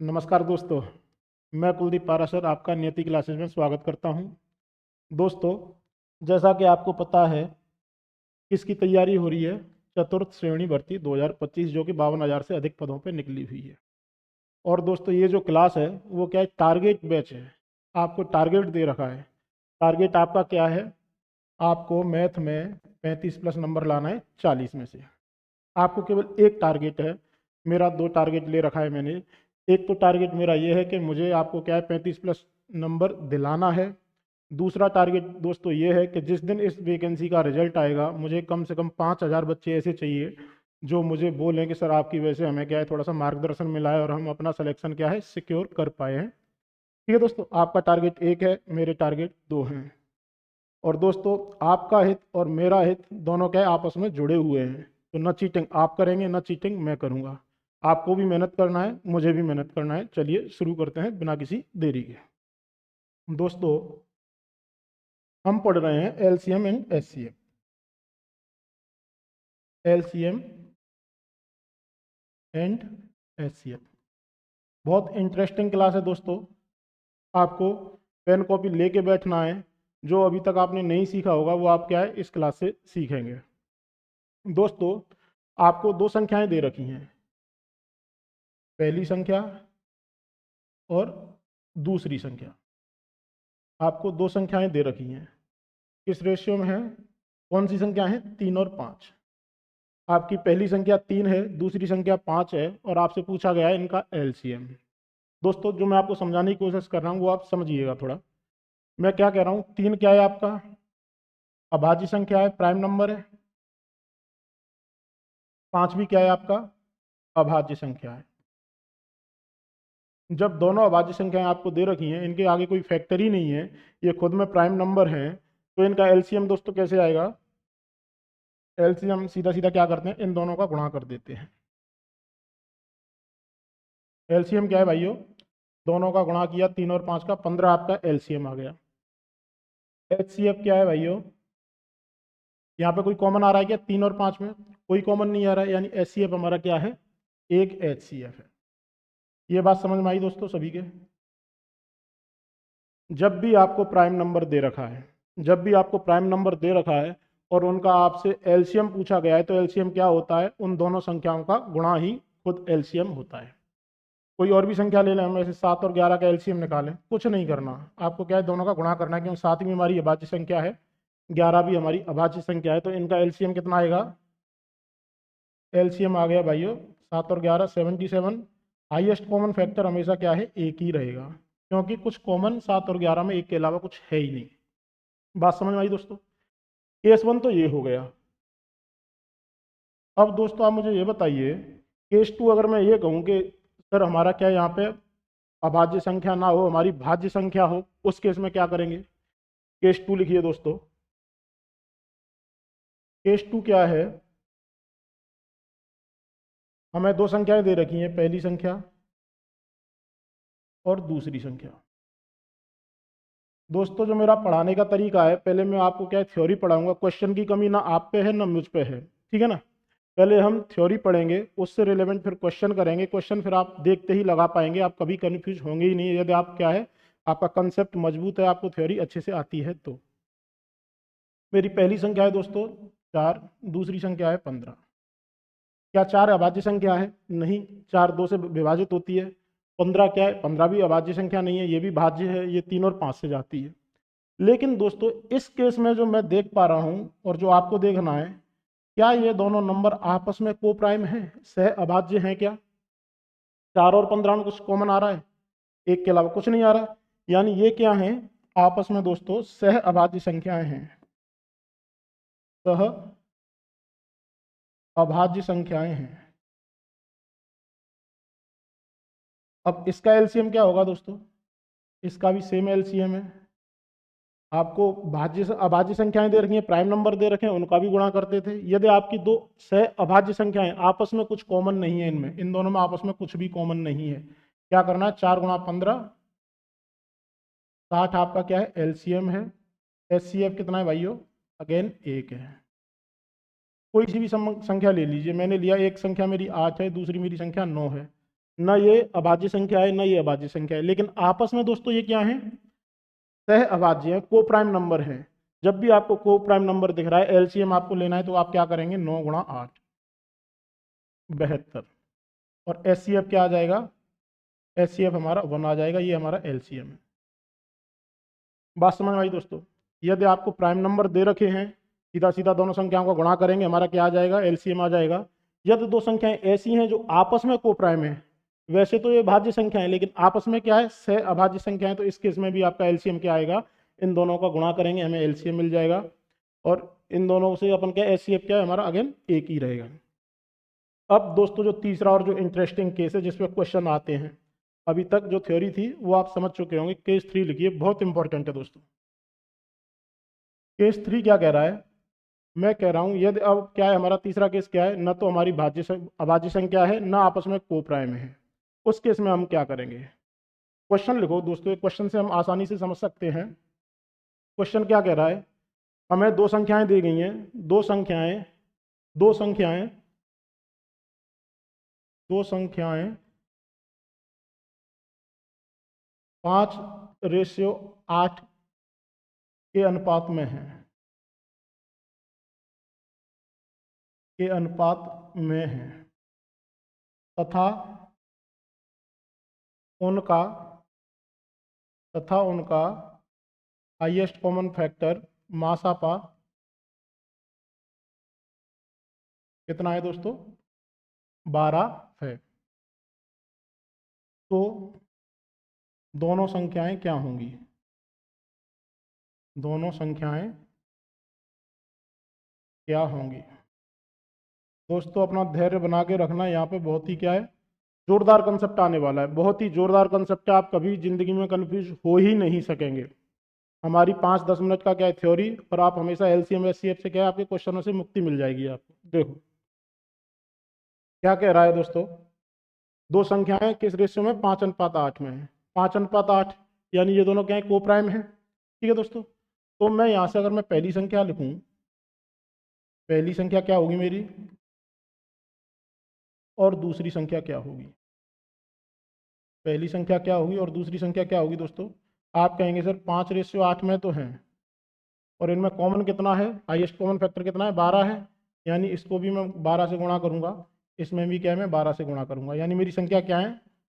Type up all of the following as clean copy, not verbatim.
नमस्कार दोस्तों। मैं कुलदीप पाराशर आपका नियति क्लासेस में स्वागत करता हूं। दोस्तों, जैसा कि आपको पता है किसकी तैयारी हो रही है, चतुर्थ श्रेणी भर्ती 2025 जो कि 52,000 से अधिक पदों पे निकली हुई है। और दोस्तों, ये जो क्लास है वो क्या है, टारगेट बैच है। आपको टारगेट दे रखा है। टारगेट आपका क्या है? आपको मैथ में 35 प्लस नंबर लाना है 40 में से। आपको केवल एक टारगेट है। मेरा दो टारगेट ले रखा है मैंने। एक तो टारगेट मेरा ये है कि मुझे आपको क्या है 35 प्लस नंबर दिलाना है। दूसरा टारगेट दोस्तों ये है कि जिस दिन इस वैकेंसी का रिजल्ट आएगा मुझे कम से कम 5,000 बच्चे ऐसे चाहिए जो मुझे बोलें कि सर आपकी वजह से हमें क्या है थोड़ा सा मार्गदर्शन मिला है और हम अपना सिलेक्शन क्या है सिक्योर कर पाए हैं। ठीक है दोस्तों, आपका टारगेट एक है, मेरे टारगेट दो हैं। और दोस्तों, आपका हित और मेरा हित दोनों क्या है आपस में जुड़े हुए हैं। तो न चीटिंग आप करेंगे, न चीटिंग मैं करूंगा। आपको भी मेहनत करना है, मुझे भी मेहनत करना है। चलिए शुरू करते हैं बिना किसी देरी के। दोस्तों, हम पढ़ रहे हैं LCM and HCF. LCM and HCF बहुत इंटरेस्टिंग क्लास है दोस्तों। आपको पेन कॉपी लेके बैठना है। जो अभी तक आपने नहीं सीखा होगा वो आप क्या है इस क्लास से सीखेंगे। दोस्तों, आपको दो संख्याएं दे रखी हैं, पहली संख्या और दूसरी संख्या। आपको दो संख्याएं दे रखी हैं, किस रेशियो में है? कौन सी संख्या है? 3 और 5। आपकी पहली संख्या 3 है, दूसरी संख्या 5 है और आपसे पूछा गया है इनका एलसीएम। दोस्तों, जो मैं आपको समझाने की कोशिश कर रहा हूँ वो आप समझिएगा थोड़ा। मैं क्या कह रहा हूँ, 3 क्या है आपका? अभाज्य संख्या है, प्राइम नंबर है। 5 भी क्या है आपका? अभाज्य संख्या है। जब दोनों अभाज्य संख्याएं आपको दे रखी हैं, इनके आगे कोई फैक्टर ही नहीं है, ये खुद में प्राइम नंबर है, तो इनका एलसीएम दोस्तों कैसे आएगा? एलसीएम सीधा सीधा क्या करते हैं, इन दोनों का गुणा कर देते हैं। एलसीएम क्या है भाइयों? दोनों का गुणा किया, 3 और 5 का 15 आपका एलसीएम आ गया। एचसीएफ क्या है भाइयों? यहाँ पे कोई कॉमन आ रहा है क्या 3 और 5 में? कोई कॉमन नहीं आ रहा है, यानी एचसीएफ हमारा क्या है? एक एचसीएफ है। ये बात समझ में आई दोस्तों सभी के? जब भी आपको प्राइम नंबर दे रखा है, जब भी आपको प्राइम नंबर दे रखा है और उनका आपसे एलसीएम पूछा गया है, तो एलसीएम क्या होता है? उन दोनों संख्याओं का गुणा ही खुद एलसीएम होता है। कोई और भी संख्या ले लें, हम ऐसे 7 और 11 का एलसीएम निकालें, कुछ नहीं करना। आपको क्या है, दोनों का गुणा करना है, क्योंकि 7 भी हमारी अभाज्य संख्या है, 11 भी हमारी अभाज्य संख्या है। तो इनका एलसीएम कितना आएगा? एलसीएम आ गया भाइयों 7 और 11 77। हाईएस्ट कॉमन फैक्टर हमेशा क्या है? एक ही रहेगा, क्योंकि कुछ कॉमन 7 और 11 में एक के अलावा कुछ है ही नहीं। बात समझ में आई दोस्तों? केस 1 तो ये हो गया। अब दोस्तों आप मुझे ये बताइए, केस 2 अगर मैं ये कहूँ कि सर हमारा क्या यहाँ पे अभाज्य संख्या ना हो, हमारी भाज्य संख्या हो, उस केस में क्या करेंगे? केस 2 लिखिए दोस्तों। केस 2 क्या है? हमें दो संख्याएं दे रखी हैं, पहली संख्या और दूसरी संख्या। दोस्तों, जो मेरा पढ़ाने का तरीका है, पहले मैं आपको क्या है थ्योरी पढ़ाऊंगा। क्वेश्चन की कमी ना आप पे है ना मुझ पे है, ठीक है ना? पहले हम थ्योरी पढ़ेंगे, उससे रिलेवेंट फिर क्वेश्चन करेंगे। क्वेश्चन फिर आप देखते ही लगा पाएंगे, आप कभी कन्फ्यूज होंगे ही नहीं, यदि आप क्या है आपका कंसेप्ट मजबूत है, आपको थ्योरी अच्छे से आती है। तो मेरी पहली संख्या है दोस्तों 4, दूसरी संख्या है 15। क्या 4 अभाज्य संख्या है? नहीं, 4 2 से विभाजित होती है। 15 क्या है? 15 भी अभाज्य संख्या नहीं है, ये भी भाज्य है, ये 3 और 5 से जाती है। लेकिन दोस्तों, इस केस में जो मैं देख पा रहा हूं और जो आपको देखना है, क्या ये दोनों नंबर आपस में को प्राइम है, सह अभाज्य हैं क्या? 4 और 15 में कुछ कॉमन आ रहा है? एक के अलावा कुछ नहीं आ रहा है, यानी ये क्या है? आपस में दोस्तों सह अभाज्य संख्याएं हैं। सह अभाज्य संख्याएं हैं। अब इसका एलसीएम क्या होगा दोस्तों? इसका भी सेम एलसीएम है। आपको भाज्य अभाज्य संख्याएं दे रखी हैं, प्राइम नंबर दे रखे हैं, उनका भी गुणा करते थे। यदि आपकी दो सह अभाज्य संख्याएं आपस में कुछ कॉमन नहीं है, इनमें इन दोनों में आपस में कुछ भी कॉमन नहीं है, क्या करना है? 4 गुणा 15 60 आपका क्या है? एलसीएम है। एचसीएफ कितना है भाइयों? अगेन 1 है। कोई सी भी संख्या ले लीजिए, मैंने लिया एक संख्या मेरी 8 है, दूसरी मेरी संख्या 9 है। ना ये अभाज्य संख्या है ना ये अभाज्य संख्या है, लेकिन आपस में दोस्तों ये क्या है, सह अभाज्य है, को प्राइम नंबर है। जब भी आपको को प्राइम नंबर दिख रहा है, एलसीएम आपको लेना है, तो आप क्या करेंगे, 9 गुणा 8 72। और एचसीएफ क्या आ जाएगा, एचसीएफ हमारा 1 आ जाएगा। ये हमारा एलसीएम है। बात समझ में आई दोस्तों। यदि आपको प्राइम नंबर दे रखे हैं, सीधा सीधा दोनों संख्याओं का गुणा करेंगे, हमारा क्या आ जाएगा, एलसीएम आ जाएगा। यदि दो संख्याएं ऐसी हैं जो आपस में को प्राइम है, वैसे तो ये भाज्य संख्या है, लेकिन आपस में क्या है, सह अभाज्य संख्या है, तो इस केस में भी आपका एलसीएम क्या आएगा, इन दोनों का गुणा करेंगे हमें एलसीएम मिल जाएगा। और इन दोनों से अपन क्या, एचसीएफ क्या है हमारा, अगेन एक ही रहेगा। अब दोस्तों जो तीसरा और जो इंटरेस्टिंग केस है जिसपे क्वेश्चन आते हैं, अभी तक जो थ्योरी थी वो आप समझ चुके होंगे। केस 3 लिखिए, बहुत इंपॉर्टेंट है दोस्तों। केस 3 क्या कह रहा है, मैं कह रहा हूं यदि, अब क्या है हमारा तीसरा केस, क्या है, न तो हमारी अभाज्य संख्या है, ना आपस में को प्राइम है। उस केस में हम क्या करेंगे, क्वेश्चन लिखो दोस्तों, क्वेश्चन से हम आसानी से समझ सकते हैं। क्वेश्चन क्या कह रहा है, हमें दो संख्याएं दी गई हैं, दो संख्याएं 5:8 के अनुपात में है, तथा उनका हाईएस्ट कॉमन फैक्टर मासापा कितना है दोस्तों, 12 है। तो दोनों संख्याएं क्या होंगी, दोनों संख्याएं क्या होंगी। दोस्तों अपना धैर्य बना के रखना, यहाँ पे बहुत ही क्या है, जोरदार कंसेप्ट आने वाला है, बहुत ही जोरदार कंसेप्ट है। आप कभी जिंदगी में कंफ्यूज हो ही नहीं सकेंगे। हमारी 5-10 मिनट का क्या है थ्योरी, और आप हमेशा एलसीएम एचसीएफ से क्या है, आपके क्वेश्चनों से मुक्ति मिल जाएगी आपको। देखो क्या कह रहा है दोस्तों, दो संख्याएं किस रेशियो में, 5:8 में है। 5:8 यानी ये दोनों क्या है, को प्राइम है। ठीक है दोस्तों, तो मैं यहाँ से अगर मैं पहली संख्या लिखूं, पहली संख्या क्या होगी मेरी, और दूसरी संख्या क्या होगी, पहली संख्या क्या होगी और दूसरी संख्या क्या होगी दोस्तों। आप कहेंगे सर 5:8 में तो है, और इनमें कॉमन कितना है, हाईएस्ट कॉमन फैक्टर कितना है, 12 है। यानी इसको भी मैं 12 से गुणा करूंगा, इसमें भी क्या है, मैं 12 से गुणा करूंगा। यानी मेरी संख्या क्या है,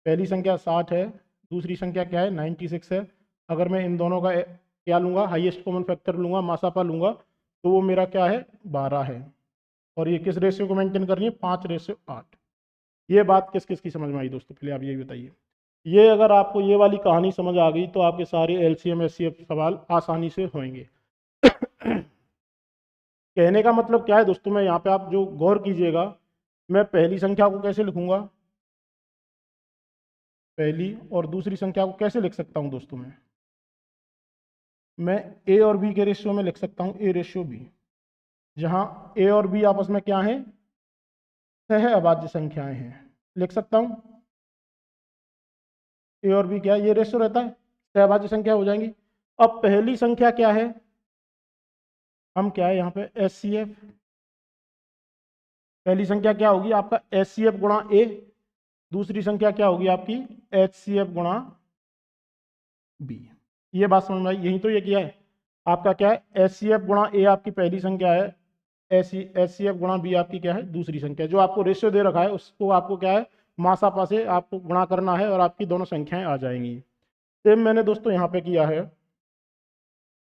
पहली संख्या 60 है, दूसरी संख्या क्या है, 96 है। अगर मैं इन दोनों का क्या लूँगा, हाईएस्ट कॉमन फैक्टर लूँगा, मासापा लूँगा, तो वो मेरा क्या है, 12 है। और ये किस रेशियो को मेंटेन कर रही है, 5:8। ये बात किस किस की समझ में आई दोस्तों, पहले आप ये बताइए। ये अगर आपको ये वाली कहानी समझ आ गई, तो आपके सारे एलसीएम एचसीएफ सवाल आसानी से होंगे। कहने का मतलब क्या है दोस्तों, मैं यहाँ पे आप जो गौर कीजिएगा, मैं पहली संख्या को कैसे लिखूंगा, पहली और दूसरी संख्या को कैसे लिख सकता हूँ दोस्तों, मैं ए और बी के रेशियो में लिख सकता हूँ, ए रेशियो बी, जहाँ ए और बी आपस में क्या है, सह अभाज्य संख्याएं हैं, लिख सकता हूँ। ए और बी क्या है, ये रेशियो रहता है, सहभाज्य संख्या हो जाएंगी। अब पहली संख्या क्या है, हम क्या है यहाँ पे एच सी एफ, पहली संख्या क्या होगी आपका, एच सी एफ गुणा ए, दूसरी संख्या क्या होगी आपकी, एच सी एफ गुणा बी। ये बात समझ में आई, यही तो ये किया है आपका, क्या है, एच सी एफ गुणा ए आपकी पहली संख्या है, एच सी एफ गुणा बी आपकी क्या है, दूसरी संख्या। जो आपको रेशियो दे रखा है उसको आपको क्या है, मासापा से आपको गुणा करना है, और आपकी दोनों संख्याएं आ जाएंगी। सेम मैंने दोस्तों यहाँ पे किया है,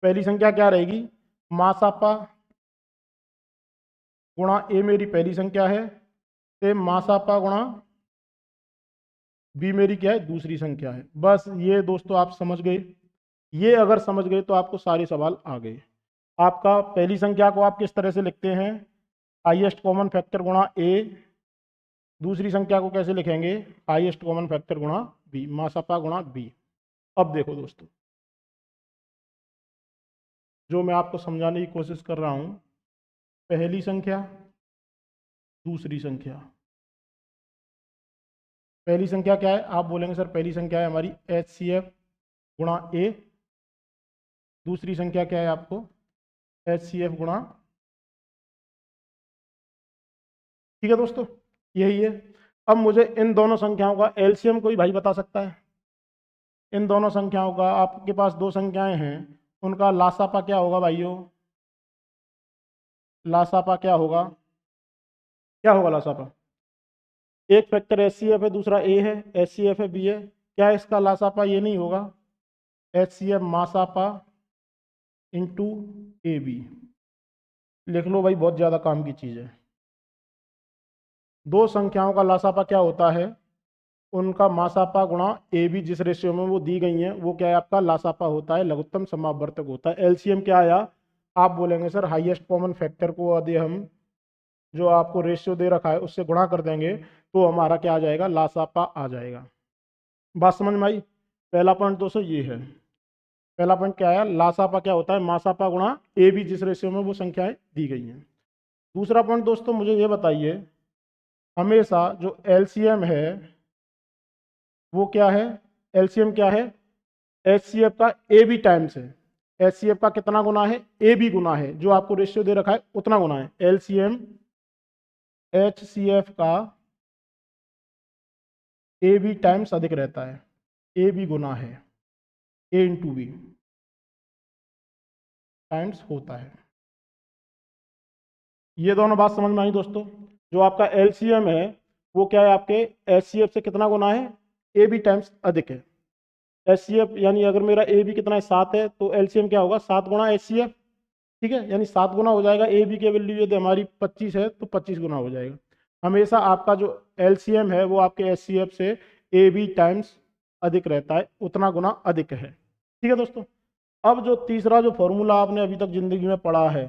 पहली संख्या क्या रहेगी, मासापा गुणा ए मेरी पहली संख्या है, सेम मासापा गुणा बी मेरी क्या है, दूसरी संख्या है। बस ये दोस्तों आप समझ गए, ये अगर समझ गए तो आपको सारे सवाल आ गए। आपका पहली संख्या को आप किस तरह से लिखते हैं, हाईएस्ट कॉमन फैक्टर गुणा ए, दूसरी संख्या को कैसे लिखेंगे, हाईएस्ट कॉमन फैक्टर गुणा बी, मासापा गुणा बी। अब देखो दोस्तों, जो मैं आपको समझाने की कोशिश कर रहा हूं, पहली संख्या, दूसरी संख्या, पहली संख्या क्या है, आप बोलेंगे सर पहली संख्या है हमारी एच सी एफ गुणा ए, दूसरी संख्या क्या है आपको, एच सी एफ गुणा, ठीक है दोस्तों, यही है। अब मुझे इन दोनों संख्याओं का एलसीएम कोई भाई बता सकता है? इन दोनों संख्याओं का, आपके पास दो संख्याएं हैं, उनका लासापा क्या होगा भाइयों? लासापा क्या होगा? क्या होगा लासापा? एक फैक्टर एच सी एफ है, दूसरा ए है, एच सी एफ है, बी है। क्या इसका लासापा ये नहीं होगा? एच सी एफ मासापा इंटू ए बी। लिख लो भाई, बहुत ज़्यादा काम की चीज़ है। दो संख्याओं का लासापा क्या होता है? उनका मासापा गुणा ए बी, जिस रेशियो में वो दी गई हैं वो क्या है आपका लासापा होता है, लघुत्तम समावर्तक होता है। एलसीएम क्या आया? आप बोलेंगे सर हाईएस्ट कॉमन फैक्टर को यदि हम जो आपको रेशियो दे रखा है उससे गुणा कर देंगे तो हमारा क्या आ जाएगा? लासापा आ जाएगा। बात समझ में आई? पहला पॉइंट दोस्तों ये है। पहला पॉइंट क्या है? लासापा क्या होता है? मासापा गुणा ए बी, जिस रेशियो में वो संख्याएं दी गई हैं। दूसरा पॉइंट दोस्तों मुझे ये बताइए, हमेशा जो एलसीएम है वो क्या है? एलसीएम क्या है? एच सी एफ का ए बी टाइम्स है। एच सी एफ का कितना गुना है? ए बी गुना है, जो आपको रेशियो दे रखा है उतना गुना है। एलसीएम एच सी एफ का ए बी टाइम्स अधिक रहता है, ए बी गुना है ए इंटू बी टाइम्स होता है। ये दोनों बात समझ में आई दोस्तों? जो आपका एलसीएम है वो क्या है आपके एच सी एफ से कितना गुना है? ए बी टाइम्स अधिक है। एच सी एफ यानी अगर मेरा ए बी कितना है? 7 है, तो एलसीएम क्या होगा? 7 गुणा एच सी एफ। ठीक है, यानी 7 गुना हो जाएगा। ए बी की वैल्यू यदि हमारी 25 है तो 25 गुना हो जाएगा। हमेशा आपका जो एलसीएम है वो आपके एच सी एफ से ए बी टाइम्स अधिक रहता है, उतना गुना अधिक है। ठीक है दोस्तों। अब जो तीसरा जो फॉर्मूला आपने अभी तक जिंदगी में पढ़ा है,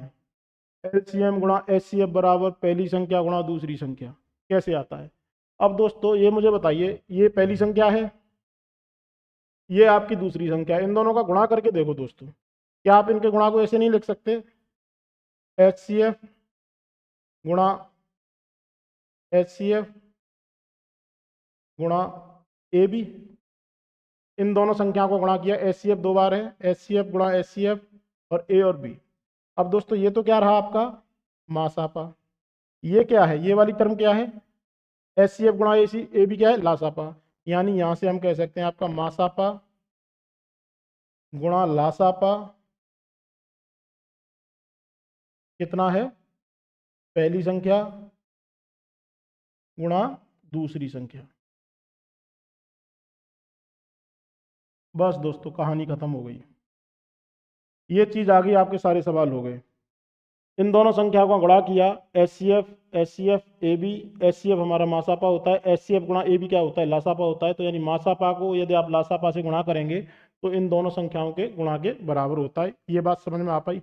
एलसीएम गुणा एच सी एफ बराबर पहली संख्या गुणा दूसरी संख्या, कैसे आता है? अब दोस्तों ये मुझे बताइए, ये पहली संख्या है, ये आपकी दूसरी संख्या है, इन दोनों का गुणा करके देखो दोस्तों। क्या आप इनके गुणा को ऐसे नहीं लिख सकते? एच सी एफ गुणा एच सी एफ गुणा ए बी। इन दोनों संख्याओं को गुणा किया, एच सी एफ 2 बार है, एच सी एफ गुणा एच सी एफ और ए और बी। अब दोस्तों ये तो क्या रहा आपका? मासापा। ये क्या है? ये वाली टर्म क्या है? एच सी एफ गुणा ए बी क्या है? लासापा। यानी यहां से हम कह सकते हैं आपका मासापा गुणा लासापा कितना है? पहली संख्या गुणा दूसरी संख्या। बस दोस्तों कहानी खत्म हो गई। ये चीज आ गई, आपके सारे सवाल हो गए। इन दोनों संख्याओं का गुणा किया, H C F A B. H C F हमारा मासापा होता है, एच सी एफ गुणा ए बी क्या होता है? लासापा होता है। तो यानी मासापा को यदि आप लासापा से गुणा करेंगे तो इन दोनों संख्याओं के गुणा के बराबर होता है। ये बात समझ में आ पाई?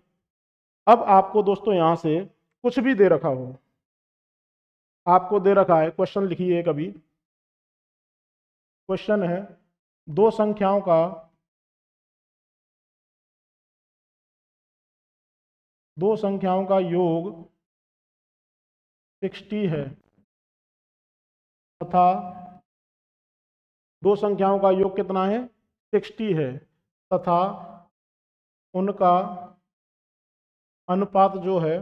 अब आपको दोस्तों यहां से कुछ भी दे रखा हो, आपको दे रखा है, क्वेश्चन लिखिए कभी। क्वेश्चन है दो संख्याओं का योग 60 है तथा दो संख्याओं का योग कितना है? 60 है तथा उनका अनुपात जो है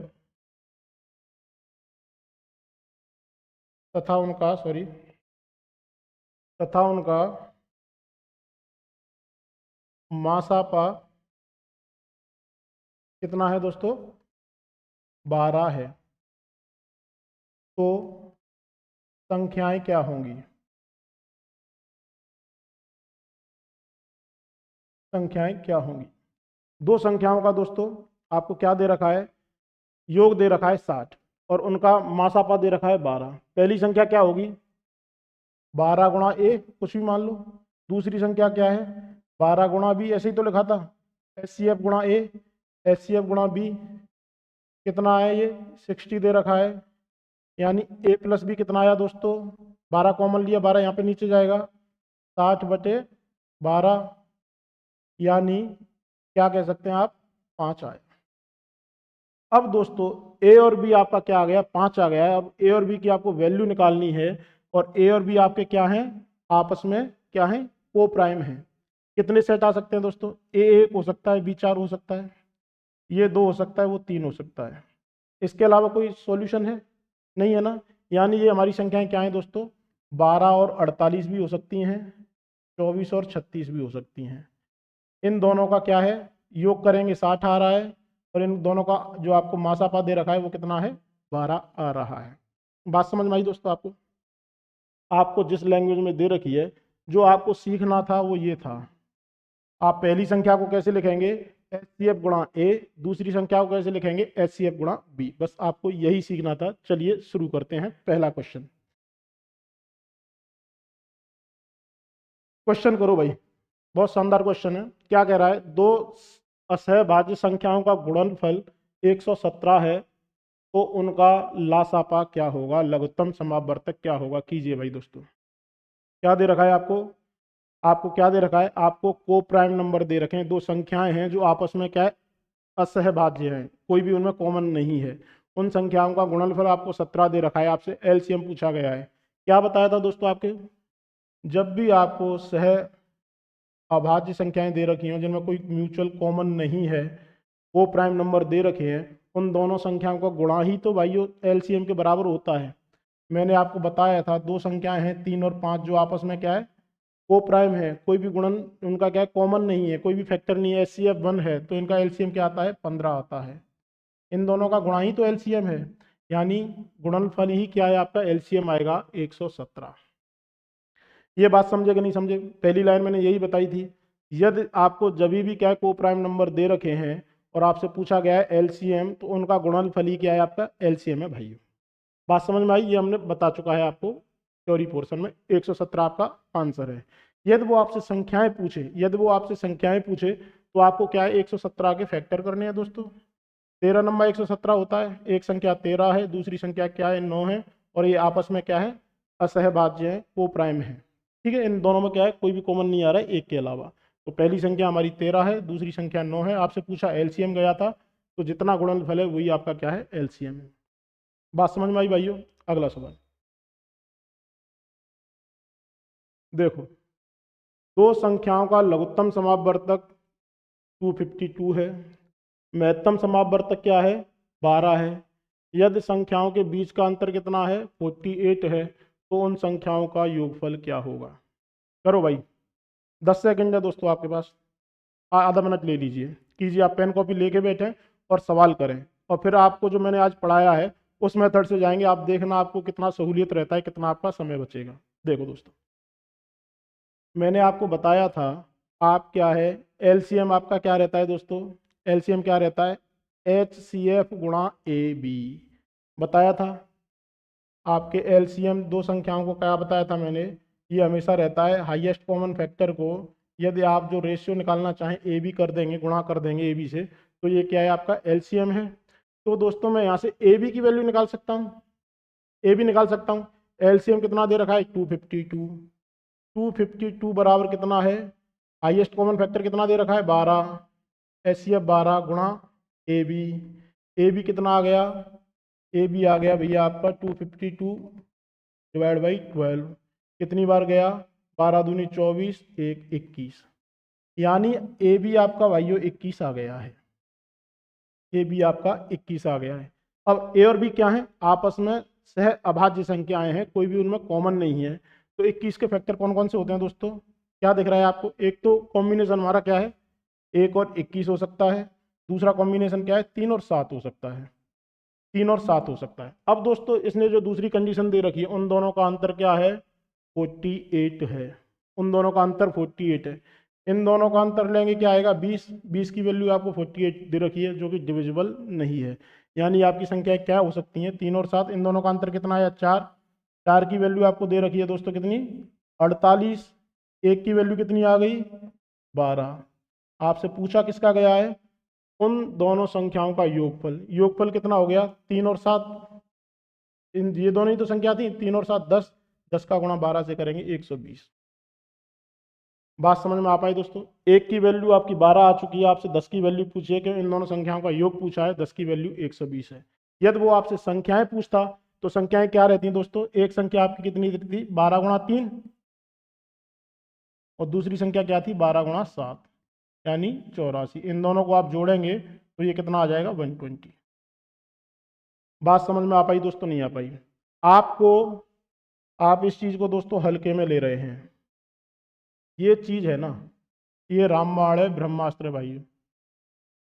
तथा उनका मासापा कितना है दोस्तों? 12 है। तो संख्याएं क्या होंगी? संख्याएं क्या होंगी? दो संख्याओं का दोस्तों आपको क्या दे रखा है? योग दे रखा है 60 और उनका मासापा दे रखा है 12। पहली संख्या क्या होगी? 12 गुणा ए, कुछ भी मान लो। दूसरी संख्या क्या है? 12 गुणा बी, ऐसे ही तो लिखा था। एच सी एफ गुणा ए, एच सी एफ गुणा बी कितना है? ये 60 दे रखा है। यानी ए प्लस बी कितना आया दोस्तों? 12 कॉमन लिया, 12 यहाँ पे नीचे जाएगा, 60/12 यानी क्या कह सकते हैं आप? 5 आए। अब दोस्तों ए और बी आपका क्या आ गया? 5 आ गया है। अब ए और बी की आपको वैल्यू निकालनी है और ए और बी आपके क्या हैं? आपस में क्या हैं? को प्राइम है। कितने सेट आ सकते हैं दोस्तों? ए 1 हो सकता है, बी 4 हो सकता है, ये 2 हो सकता है, वो 3 हो सकता है। इसके अलावा कोई सॉल्यूशन है? नहीं है ना। यानी ये हमारी संख्याएं क्या हैं दोस्तों? 12 और 48 भी हो सकती हैं, 24 और 36 भी हो सकती हैं। इन दोनों का क्या है, योग करेंगे 60 आ रहा है, और इन दोनों का जो आपको मासापा दे रखा है वो कितना है, 12 आ रहा है। बात समझ में आई दोस्तों आपको? आपको जिस लैंग्वेज में दे रखी है, जो आपको सीखना था वो ये था। आप पहली संख्या को कैसे लिखेंगे, एच सी एफ गुणा ए, दूसरी संख्या को कैसे लिखेंगे, एच सी एफ गुणा बी। बस आपको यही सीखना था। चलिए शुरू करते हैं पहला क्वेश्चन। क्वेश्चन करो भाई। बहुत शानदार क्वेश्चन है। क्या कह रहा है, दो असहभाज्य संख्याओं का गुणनफल 117 है, तो उनका लासापा क्या होगा, लघुत्तम समापवर्तक क्या होगा। कीजिए भाई दोस्तों। क्या दे रखा है आपको, आपको क्या दे रखा है, आपको को प्राइम नंबर दे रखे हैं। दो संख्याएं हैं जो आपस में क्या है, असहभाज्य हैं, कोई भी उनमें कॉमन नहीं है। उन संख्याओं का गुणनफल आपको 17 दे रखा है, आपसे एलसीएम पूछा गया है। क्या बताया था दोस्तों आपके, जब भी आपको सह अभाज्य संख्याएं दे रखी हैं जिनमें कोई म्यूचुअल कॉमन नहीं है, वो प्राइम नंबर दे रखे हैं, उन दोनों संख्याओं का गुणा ही तो भाई एलसीएम के बराबर होता है। मैंने आपको बताया था दो संख्याएं हैं 3 और 5 जो आपस में क्या है, को प्राइम है, कोई भी गुणन उनका क्या है, कॉमन नहीं है, कोई भी फैक्टर नहीं है, एच सी एफ 1 है, तो इनका एलसीएम क्या आता है, 15 आता है। इन दोनों का गुणा ही तो एलसीएम है, यानी गुणनफल ही क्या है आपका, एलसीएम आएगा 117। ये बात समझे कि नहीं समझे? पहली लाइन मैंने यही बताई थी। यदि आपको जब भी क्या है, को प्राइम नंबर दे रखे हैं और आपसे पूछा गया है एलसीएम, तो उनका गुणनफल ही क्या है आपका, एलसीएम है भाई। बात समझ में आई? ये हमने बता चुका है आपको थ्योरी पोर्शन में। 117 आपका आंसर है। यदि वो आपसे संख्याएं पूछे तो आपको क्या है, 117 के फैक्टर करने हैं दोस्तों। 13 नंबर 117 होता है, एक संख्या 13 है, दूसरी संख्या क्या है, 9 है, और ये आपस में क्या है, असहभाज्य है, को प्राइम है। ठीक है, इन दोनों में क्या है, कोई भी कॉमन नहीं आ रहा है एक के अलावा। तो पहली संख्या हमारी 13 है, दूसरी संख्या 9 है। आपसे पूछा एलसीएम गया था, तो जितना गुणनफल है वही आपका क्या है, एलसीएम है। बात समझ में आई भाइयों? अगला सवाल देखो। दो संख्याओं का लघुत्तम समापवर्तक 252 है, महत्तम समापवर्तक क्या है, 12 है। यदि संख्याओं के बीच का अंतर कितना है, 48 है, तो उन संख्याओं का योगफल क्या होगा। करो भाई, 10 सेकंड है दोस्तों आपके पास, आधा मिनट ले लीजिए। कीजिए, आप पेन कॉपी लेके बैठें और सवाल करें, और फिर आपको जो मैंने आज पढ़ाया है उस मेथड से जाएंगे। आप देखना आपको कितना सहूलियत रहता है, कितना आपका समय बचेगा। देखो दोस्तों, मैंने आपको बताया था, आप क्या है, एलसीएम आपका क्या रहता है दोस्तों, एलसीएम क्या रहता है, एच सी एफ गुणा ए बी। बताया था आपके एलसीएम दो संख्याओं को, क्या बताया था मैंने, ये हमेशा रहता है हाईएस्ट कॉमन फैक्टर को यदि आप जो रेशियो निकालना चाहें ए बी कर देंगे, गुणा कर देंगे ए बी से, तो ये क्या है आपका एलसीएम है। तो दोस्तों मैं यहाँ से ए बी की वैल्यू निकाल सकता हूँ, ए बी निकाल सकता हूँ। एलसीएम कितना दे रखा है, 252। 252 बराबर कितना है, हाईएस्ट कॉमन फैक्टर कितना दे रखा है, 12, एच सी एफ 12 गुणा ए बी। ए बी कितना आ गया, ए बी आ गया भैया आपका 252 डिवाइड बाई 12। कितनी बार गया, 12 दूनी 24, एक 21, यानी ए बी आपका भाइयों 21 आ गया है। ए बी आपका 21 आ गया है। अब ए और बी क्या है, आपस में सह अभाज्य संख्याएं हैं, कोई भी उनमें कॉमन नहीं है। तो 21 के फैक्टर कौन कौन से होते हैं दोस्तों, क्या दिख रहा है आपको, एक तो कॉम्बिनेशन हमारा क्या है, 1 और 21 हो सकता है। दूसरा कॉम्बिनेशन क्या है, 3 और 7 हो सकता है, 3 और 7 हो सकता है। अब दोस्तों इसने जो दूसरी कंडीशन दे रखी है, उन दोनों का अंतर क्या है, 48 है। उन दोनों का अंतर 48 है। इन दोनों का अंतर लेंगे, क्या आएगा, 20। 20 की वैल्यू आपको 48 दे रखी है, जो कि डिविजिबल नहीं है। यानी आपकी संख्या क्या हो सकती है, 3 और 7। इन दोनों का अंतर कितना है, 4। 4 की वैल्यू आपको दे रखी है दोस्तों कितनी, 48। एक की वैल्यू कितनी आ गई, 12। आपसे पूछा किसका गया है, उन दोनों संख्याओं का योगफल। योगफल कितना हो गया, 3 और 7। इन ये दोनों ही तो संख्या थी, 3 और 7 10। 10 का गुणा 12 से करेंगे 120। बात समझ में आ पाई दोस्तों? एक की वैल्यू आपकी 12 आ चुकी है, आपसे 10 की वैल्यू पूछी है, कि इन दोनों संख्याओं का योग पूछा है, 10 की वैल्यू 120 है। यदि वो आपसे संख्याएं पूछता तो संख्याएं क्या रहती हैं दोस्तों, एक संख्या आपकी कितनी थी, 12 गुणा 3, और दूसरी संख्या क्या थी, 12 गुणा 7, यानी 84। इन दोनों को आप जोड़ेंगे तो ये कितना आ जाएगा, 120। बात समझ में आ पाई दोस्तों, नहीं आ पाई? आपको आप इस चीज़ को दोस्तों हल्के में ले रहे हैं। ये चीज़ है ना, ये रामबाण है, ब्रह्मास्त्र है भाई।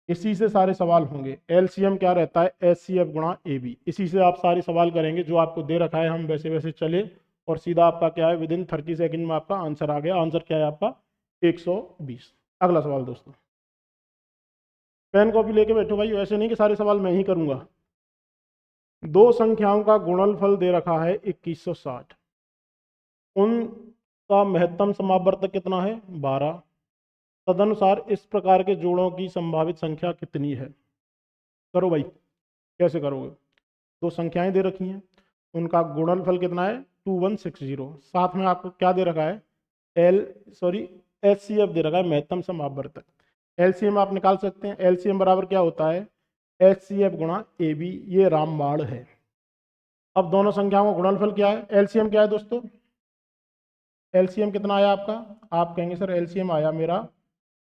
इसी से सारे सवाल होंगे। एलसीएम क्या रहता है, एचसीएफ गुणा एबी। इसी से आप सारे सवाल करेंगे, जो आपको दे रखा है हम वैसे वैसे चले और सीधा आपका क्या है, विद इन 30 सेकंड में आपका आंसर आ गया। आंसर क्या है आपका 120। अगला सवाल दोस्तों, पेन कॉपी लेके बैठो भाई, ऐसे नहीं कि सारे सवाल मैं ही करूंगा। दो संख्याओं का गुणनफल दे रखा है 2160, उनका महत्तम समावर्तक कितना है 12। तदनुसार इस प्रकार के जोड़ों की संभावित संख्या कितनी है। करो भाई, कैसे करोगे। दो संख्याएं दे रखी हैं, उनका गुणनफल कितना है 2160, साथ में आपको क्या दे रखा है एचसीएफ दे रखा है, महत्तम समावर्तक। एलसीएम आप निकाल सकते हैं। एलसीएम बराबर क्या होता है, एचसीएफ गुणा एबी। ये रामबाण है। अब दोनों संख्याओं का गुणनफल क्या है, एलसीएम क्या है दोस्तों, एलसीएम कितना आया आपका, आप कहेंगे सर एलसीएम आया मेरा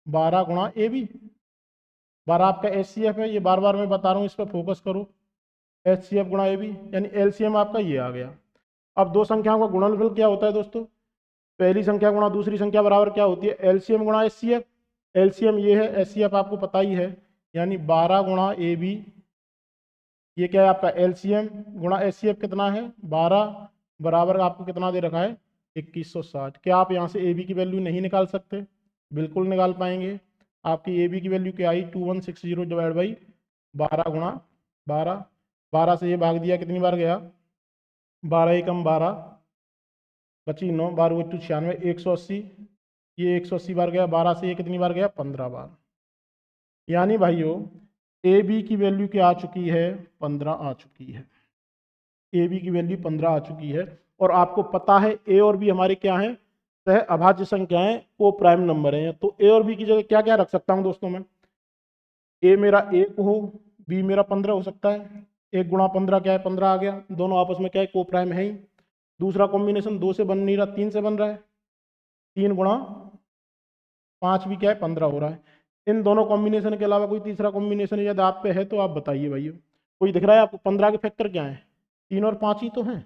12 गुणा एबी। 12 आपका एचसीएफ है, ये बार बार मैं बता रहा हूँ, इस पर फोकस करो। एचसीएफ गुणा एबी यानी एलसीएम आपका ये आ गया। अब दो संख्याओं का गुणनफल क्या होता है दोस्तों, पहली संख्या गुणा दूसरी संख्या बराबर क्या होती है, एलसीएम गुणा एचसीएफ। एलसीएम ये है, एचसीएफ आपको पता ही है, यानी 12 गुणा एबी। ये क्या है आपका एलसीएम गुणा एचसीएफ कितना है 12, बराबर आपको कितना दे रखा है 2160। क्या आप यहाँ से ए बी की वैल्यू नहीं निकाल सकते, बिल्कुल निकाल पाएंगे। आपकी ए बी की वैल्यू क्या आई 2160 डिवाइड बाई 12 गुणा 12। 12 से ये भाग दिया, कितनी बार गया 12 एकम 12, बची 9, 12 टू 96, 180। ये 180 बार गया, 12 से ये कितनी बार गया 15 बार। यानी भाइयों ए बी की वैल्यू क्या आ चुकी है 15 आ चुकी है। ए बी की वैल्यू 15 आ चुकी है। और आपको पता है ए और बी हमारे क्या हैं, सह अभाज्य संख्याएं, वो प्राइम नंबर हैं। तो ए और बी की जगह क्या क्या रख सकता हूं दोस्तों मैं, ए मेरा 1 हो, बी मेरा 15 हो सकता है। 1 गुणा 15 क्या है 15 आ गया, दोनों आपस में क्या है को प्राइम है ही। दूसरा कॉम्बिनेशन 2 से बन नहीं रहा, 3 से बन रहा है, 3 गुणा 5 भी क्या है 15 हो रहा है। इन दोनों कॉम्बिनेशन के अलावा कोई तीसरा कॉम्बिनेशन यदि आप पे है तो आप बताइए भाइयों, कोई दिख रहा है आपको। 15 के फैक्टर क्या है, 3 और 5 ही तो हैं,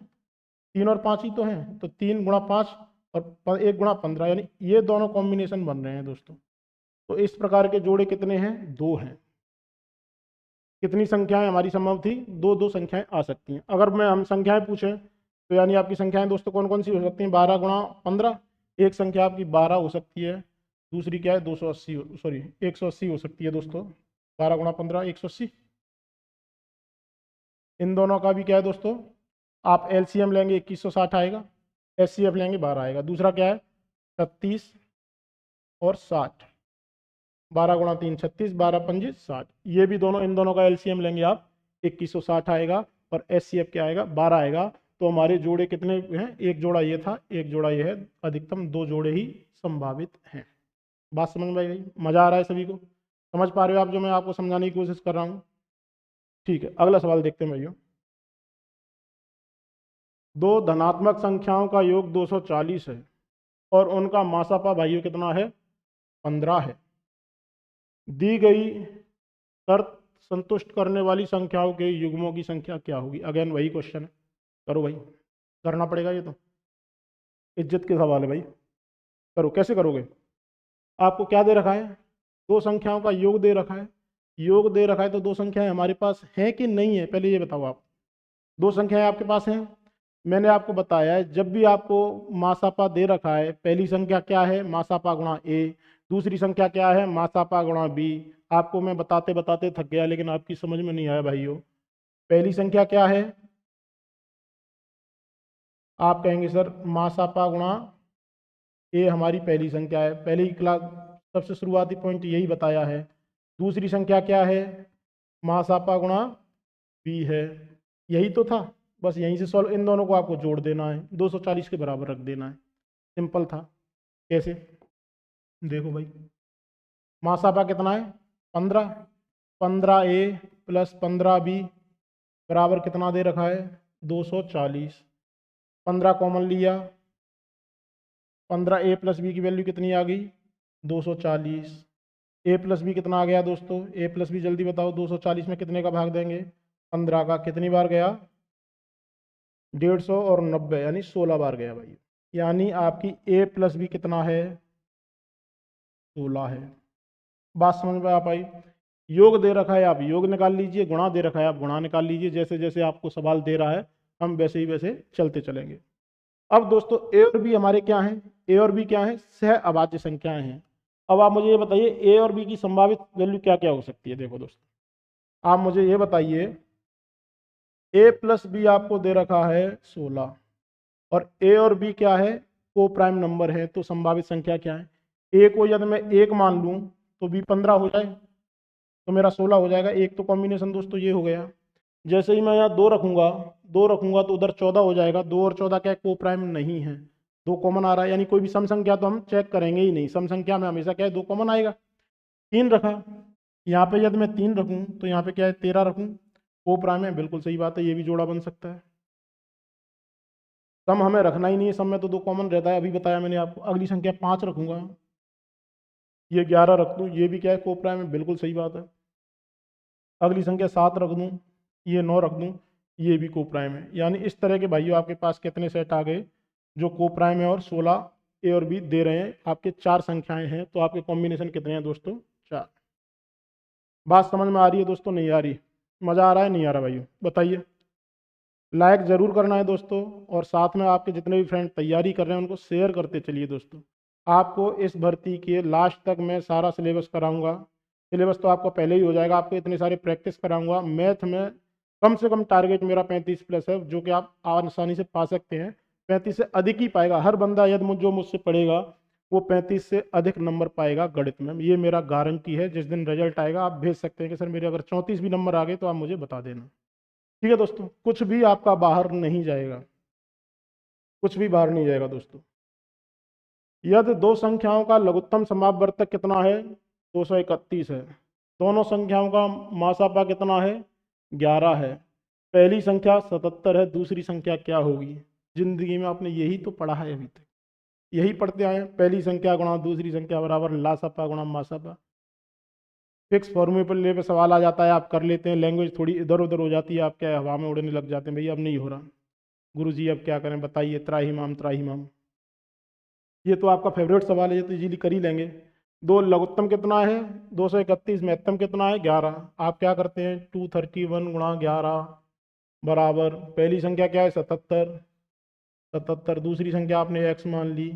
3 और 5 ही तो हैं। तो 3 गुणा 5 और 1 गुणा 15, यानी ये दोनों कॉम्बिनेशन बन रहे हैं दोस्तों। तो इस प्रकार के जोड़े कितने हैं, दो हैं। कितनी संख्याएं हमारी संभव थी, दो दो संख्याएं आ सकती हैं। अगर मैं हम संख्याएं पूछें तो यानी आपकी संख्याएं दोस्तों कौन कौन सी हो सकती हैं, 12 गुणा 15। एक संख्या आपकी 12 हो सकती है, दूसरी क्या है 280, सॉरी 180 हो सकती है दोस्तों। 12 गुणा 15 180। इन दोनों का भी क्या है दोस्तों, आप एलसीएम लेंगे 2160 आएगा, एचसीएफ लेंगे 12 आएगा। दूसरा क्या है 36 और 60, 12 गुणा 3 36, 12 पंजे 60। ये भी दोनों, इन दोनों का एलसीएम लेंगे आप 2160 आएगा और एचसीएफ क्या आएगा 12 आएगा। तो हमारे जोड़े कितने हैं, एक जोड़ा ये था, एक जोड़ा ये है, अधिकतम दो जोड़े ही संभावित हैं। बात समझ में आई गई, मजा आ रहा है सभी को, समझ पा रहे हो आप जो मैं आपको समझाने की कोशिश कर रहा हूँ। ठीक है, अगला सवाल देखते हैं भाइयों। दो धनात्मक संख्याओं का योग 240 है और उनका मासापा भाइयों कितना है 15 है। दी गई शर्त संतुष्ट करने वाली संख्याओं के युग्मों की संख्या क्या होगी। अगेन वही क्वेश्चन है, करो भाई, करना पड़ेगा, ये तो इज्जत के सवाल है भाई। करो, कैसे करोगे। आपको क्या दे रखा है, दो संख्याओं का योग दे रखा है। योग दे रखा है तो दो संख्याएं हमारे पास हैं कि नहीं है, पहले ये बताओ आप। दो संख्याएं आपके पास हैं। मैंने आपको बताया है, जब भी आपको मासापा दे रखा है, पहली संख्या क्या है मासापा गुणा ए, दूसरी संख्या क्या है मासापा गुणा बी। आपको मैं बताते बताते थक गया, लेकिन आपकी समझ में नहीं आया भाइयों। पहली संख्या क्या है, आप कहेंगे सर मासापा गुणा ए हमारी पहली संख्या है, पहली क्लास सबसे शुरुआती पॉइंट यही बताया है। दूसरी संख्या क्या है, मासापा गुणा बी है, यही तो था। बस यहीं से सॉल्व, इन दोनों को आपको जोड़ देना है, 240 के बराबर रख देना है, सिंपल था। कैसे, देखो भाई, मासापा कितना है 15, 15 ए प्लस 15 बी बराबर कितना दे रखा है 240। 15 कॉमन लिया, 15 ए प्लस बी की वैल्यू कितनी आ गई 240। ए प्लस बी कितना आ गया दोस्तों, ए प्लस बी जल्दी बताओ, 240 में कितने का भाग देंगे 15 का, कितनी बार गया 150 और 90 यानी 16 बार गया भाई। यानी आपकी a प्लस बी कितना है, 16 है। बात समझ में आ पाई। योग दे रखा है आप योग निकाल लीजिए, गुणा दे रखा है आप गुणा निकाल लीजिए, जैसे जैसे आपको सवाल दे रहा है हम वैसे ही वैसे चलते चलेंगे। अब दोस्तों ए और बी हमारे क्या हैं, ए और बी क्या है, सह अभाज्य संख्याएं हैं। अब आप मुझे ये बताइए ए और बी की संभावित वैल्यू क्या क्या हो सकती है। देखो दोस्तों आप मुझे ये बताइए, ए प्लस बी आपको दे रखा है 16 और ए और बी क्या है, को प्राइम नंबर है, तो संभावित संख्या क्या है। ए को यदि मैं 1 मान लूं तो बी 15 हो जाए, तो मेरा 16 हो जाएगा। एक तो कॉम्बिनेशन दोस्तों ये हो गया। जैसे ही मैं यहाँ 2 रखूंगा, 2 रखूंगा तो उधर 14 हो जाएगा। 2 और 14 क्या है, को प्राइम नहीं है, 2 कॉमन आ रहा है, यानी कोई भी सम संख्या तो हम चेक करेंगे ही नहीं। सम संख्या में हमेशा क्या है, 2 कॉमन आएगा। 3 रखा, यहाँ पे यदि मैं 3 रखूँ तो यहाँ पे क्या है 13 रखूँ, को प्राइम है, बिल्कुल सही बात है, ये भी जोड़ा बन सकता है। सम हमें रखना ही नहीं है, सम में तो 2 कॉमन रहता है, अभी बताया मैंने आपको। अगली संख्या 5 रखूंगा, ये 11 रख दूँ, ये भी क्या है, को प्राइम है, बिल्कुल सही बात है। अगली संख्या 7 रख दूँ, ये 9 रख दूँ, ये भी को प्राइम है। यानी इस तरह के भाइयों आपके पास कितने सेट आ गए जो को प्राइम है और 16 ए और बी दे रहे हैं। आपके 4 संख्याएं हैं, तो आपके कॉम्बिनेशन कितने हैं दोस्तों, 4। बात समझ में आ रही है दोस्तों, नहीं आ रही, मज़ा आ रहा है नहीं आ रहा भाइयों, बताइए। लाइक ज़रूर करना है दोस्तों, और साथ में आपके जितने भी फ्रेंड तैयारी कर रहे हैं उनको शेयर करते चलिए दोस्तों। आपको इस भर्ती के लास्ट तक मैं सारा सिलेबस कराऊंगा। सिलेबस तो आपको पहले ही हो जाएगा, आपको इतनी सारी प्रैक्टिस कराऊंगा। मैथ में कम से कम टारगेट मेरा 35 प्लस है, जो कि आप आसानी से पा सकते हैं। 35 से अधिक ही पाएगा हर बंदा, यदि जो मुझसे पढ़ेगा वो 35 से अधिक नंबर पाएगा गणित में, ये मेरा गारंटी है। जिस दिन रिजल्ट आएगा आप भेज सकते हैं कि सर मेरे अगर 34 भी नंबर आ गए तो आप मुझे बता देना। ठीक है दोस्तों, कुछ भी आपका बाहर नहीं जाएगा, कुछ भी बाहर नहीं जाएगा दोस्तों। यदि दो संख्याओं का लघुत्तम समापवर्तक कितना है, 231 है। दोनों संख्याओं का मासापा कितना है, 11 है। पहली संख्या 77 है, दूसरी संख्या क्या होगी। जिंदगी में आपने यही तो पढ़ा है, अभी तक यही पढ़ते आए हैं। पहली संख्या गुणा दूसरी संख्या बराबर लासापा गुणा मासापा। फिक्स फॉर्मूले पर ले पे सवाल आ जाता है, आप कर लेते हैं, लैंग्वेज थोड़ी इधर उधर हो जाती है, आप क्या हवा में उड़ने लग जाते हैं, भैया अब नहीं हो रहा गुरु जी, अब क्या करें बताइए, त्राहिमाम त्राहिमाम। ये तो आपका फेवरेट सवाल है, ये तो इजीली कर ही लेंगे। दो लघुत्तम कितना है, 231, महत्तम कितना है, 11। आप क्या करते हैं, 231 गुणा 11 बराबर पहली संख्या क्या है, 77। 77 दूसरी संख्या आपने x मान ली,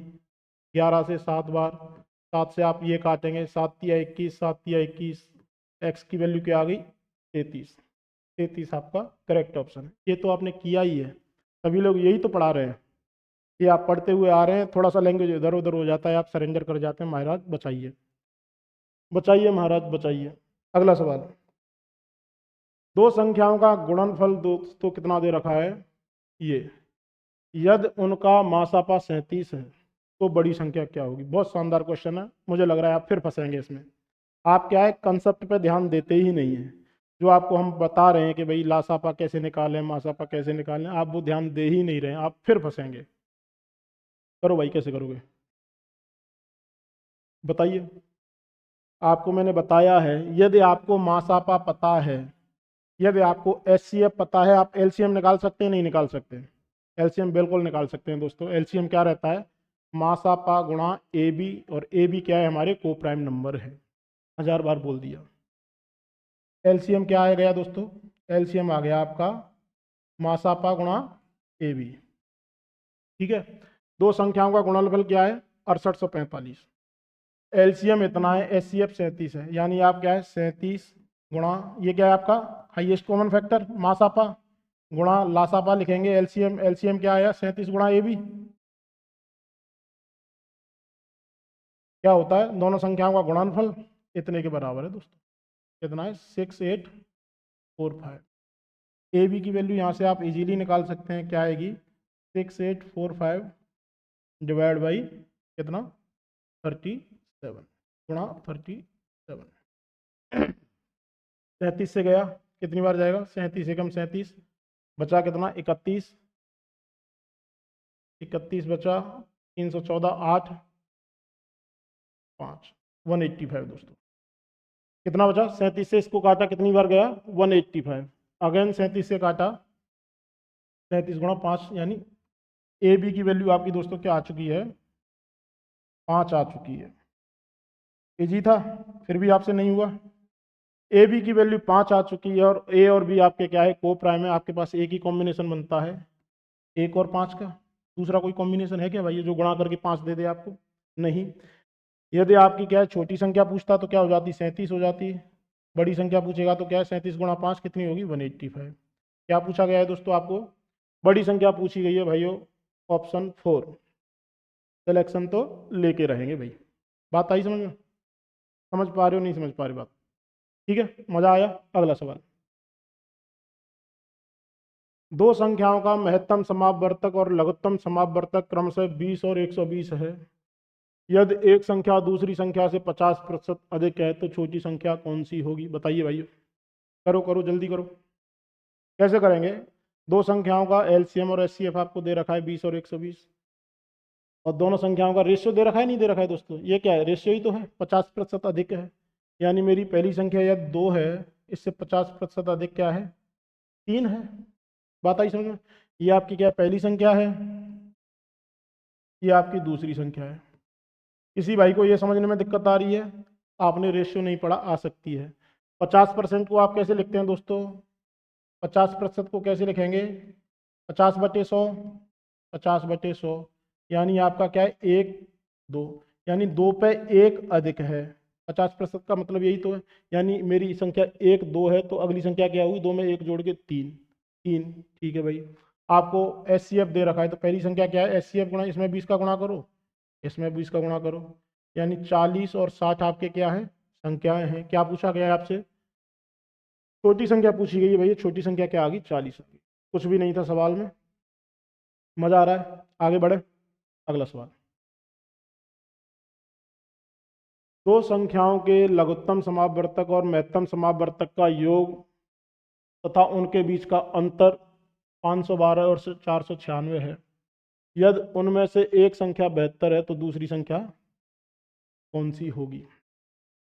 11 से 7 बार, 7 से आप ये काटेंगे, 7 तिया 21, 7 तिया 21, x की वैल्यू क्या आ गई, 33। 33 आपका करेक्ट ऑप्शन है। ये तो आपने किया ही है, सभी लोग यही तो पढ़ा रहे हैं, ये आप पढ़ते हुए आ रहे हैं। थोड़ा सा लैंग्वेज इधर उधर हो जाता है, आप सरेंडर कर जाते हैं। महाराज बचाइए, बचाइए महाराज बचाइए। अगला सवाल, दो संख्याओं का गुणनफल दोस्तों कितना दे रखा है, ये यदि उनका मासापा 37 है तो बड़ी संख्या क्या होगी। बहुत शानदार क्वेश्चन है, मुझे लग रहा है आप फिर फंसेंगे इसमें। आप क्या है, कंसेप्ट पे ध्यान देते ही नहीं है। जो आपको हम बता रहे हैं कि भाई लासापा कैसे निकालें, मासापा कैसे निकालें, आप वो ध्यान दे ही नहीं रहे हैं, आप फिर फंसेंगे। करो भाई, कैसे करोगे बताइए। आपको मैंने बताया है, यदि आपको मासापा पता है, यदि आपको एचसीएफ पता है, आप एलसीएम निकाल सकते हैं नहीं निकाल सकते। एलसीएम बिल्कुल निकाल सकते हैं दोस्तों। एलसीएम क्या रहता है, मासापा गुणा ए बी, और ए बी क्या है, हमारे को प्राइम नंबर है। 1000 बार बोल दिया। एलसीएम क्या आ गया दोस्तों, एलसीएम आ गया आपका मासापा गुणा ए बी। ठीक है, दो संख्याओं का गुणनफल क्या है, 6845। एलसीएम इतना है, एचसीएफ 37 है, यानी आप क्या है 37 गुणा, ये क्या है आपका हाईएस्ट कॉमन फैक्टर मासापा गुणा लासापा लिखेंगे। एलसीएम, एलसीएम क्या आया 37 गुणा ए बी, क्या होता है, दोनों संख्याओं का गुणनफल इतने के बराबर है दोस्तों। कितना है, 6845। ए बी की वैल्यू यहाँ से आप इजीली निकाल सकते हैं, क्या आएगी 6845 डिवाइड बाई कितना 37 गुणा 37। 37 से गया, कितनी बार जाएगा, 37 एकम 37, बचा कितना 31, 31 बचा 314, 8 5 185 दोस्तों। कितना बचा, 37 से इसको काटा कितनी बार गया, 185। अगेन 37 से काटा 37 × 5 यानी ए बी की वैल्यू आपकी दोस्तों क्या आ चुकी है, 5 आ चुकी है। इजी था, फिर भी आपसे नहीं हुआ। ए बी की वैल्यू 5 आ चुकी है और ए और बी आपके क्या है, को प्राइम है। आपके पास एक ही कॉम्बिनेशन बनता है 1 और 5 का। दूसरा कोई कॉम्बिनेशन है क्या भाई जो गुणा करके 5 दे दे आपको? नहीं। यदि आपकी क्या है, छोटी संख्या पूछता तो क्या हो जाती, 37 हो जाती है। बड़ी संख्या पूछेगा तो क्या है, 37 × 5 कितनी होगी, 185। क्या पूछा गया है दोस्तों आपको? बड़ी संख्या पूछी गई है भाइयों, ऑप्शन 4। सिलेक्शन तो लेके रहेंगे भाई। बात आई समझ में? समझ पा रहे हो, नहीं समझ पा रहे बात? ठीक है, मजा आया? अगला सवाल। दो संख्याओं का महत्तम समापवर्तक और लघुत्तम समापवर्तक क्रमशः 20 और 120 है। यदि एक संख्या दूसरी संख्या से 50% अधिक है तो छोटी संख्या कौन सी होगी? बताइए भाइयों। करो करो जल्दी करो। कैसे करेंगे? दो संख्याओं का एलसीएम और एचसीएफ आपको दे रखा है 20 और 120, और दोनों संख्याओं का रेशियो दे रखा है, नहीं दे रखा है दोस्तों? ये क्या है, रेशियो ही तो है, 50% अधिक है। यानी मेरी पहली संख्या यह 2 है, इससे 50% अधिक क्या है, 3 है। बात आई समझ में? ये आपकी क्या पहली संख्या है, ये आपकी दूसरी संख्या है। किसी भाई को ये समझने में दिक्कत आ रही है, आपने रेशियो नहीं पढ़ा, आ सकती है। 50% को आप कैसे लिखते हैं दोस्तों? 50% को कैसे लिखेंगे? 50/100, 50/100, यानी आपका क्या है, 1 2, यानी 2 पे 1 अधिक है। 50% का मतलब यही तो है। यानी मेरी संख्या 1 2 है, तो अगली संख्या क्या हुई, 2 में 1 जोड़ के 3, 3। ठीक है भाई। आपको एस दे रखा है, तो पहली संख्या क्या है, एस गुणा, इसमें 20 का गुणा करो, इसमें 20 का गुणा करो, यानी 40 और 60 आपके क्या है, संख्याएं हैं। क्या पूछा गया है आपसे? छोटी संख्या पूछी गई है भैया। छोटी संख्या क्या आ गई, 40 आ गई। कुछ भी नहीं था सवाल में। मजा आ रहा है? आगे बढ़े, अगला सवाल। दो संख्याओं के लघुत्तम समापवर्तक और महत्तम समापवर्तक का योग तथा उनके बीच का अंतर 512 और 496 है। यदि उनमें से एक संख्या 72 है तो दूसरी संख्या कौन सी होगी?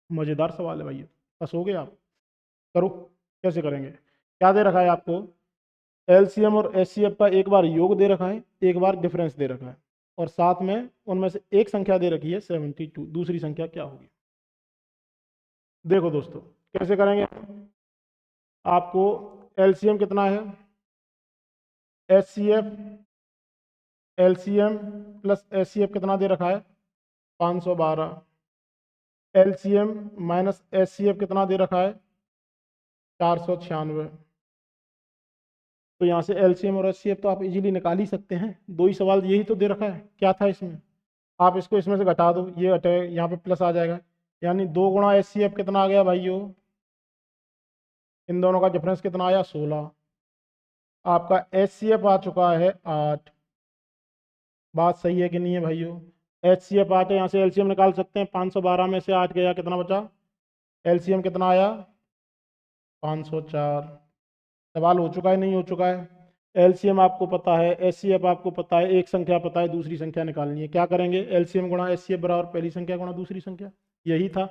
मजेदार सवाल है भाई। फंसोगे आप। करो, कैसे करेंगे? क्या दे रखा है आपको? एलसीएम और एचसीएफ का एक बार योग दे रखा है, एक बार डिफरेंस दे रखा है, और साथ में उनमें से एक संख्या दे रखी है 72। दूसरी संख्या क्या होगी? देखो दोस्तों, कैसे करेंगे? आपको एलसीएम कितना है, एचसीएफ, एलसीएम प्लस एचसीएफ कितना दे रखा है, 512। एलसीएम माइनस एचसीएफ कितना दे रखा है, 496। तो यहाँ से एलसीएम और एचसीएफ तो आप इजीली निकाल ही सकते हैं। दो ही सवाल, यही तो दे रखा है, क्या था इसमें? आप इसको इसमें से घटा दो, ये हटे, यहाँ पे प्लस आ जाएगा। यानी 2 गुणा एचसीएफ कितना आ गया भाइयों, इन दोनों का डिफरेंस कितना आया, 16। आपका एचसीएफ आ चुका है 8। बात सही है कि नहीं है भाइयों? एचसीएफ 8 है, यहाँ से एलसीएम निकाल सकते हैं। 512 में से 8 गया, कितना बचा, एलसीएम कितना आया, 504। सवाल हो चुका है, नहीं हो चुका है? एलसीएम आपको पता है, एचसीएफ आपको पता है, एक संख्या पता है, दूसरी संख्या निकालनी है। क्या करेंगे? एलसीएम गुणा एचसीएफ बराबर पहली संख्या गुणा दूसरी संख्या, यही था।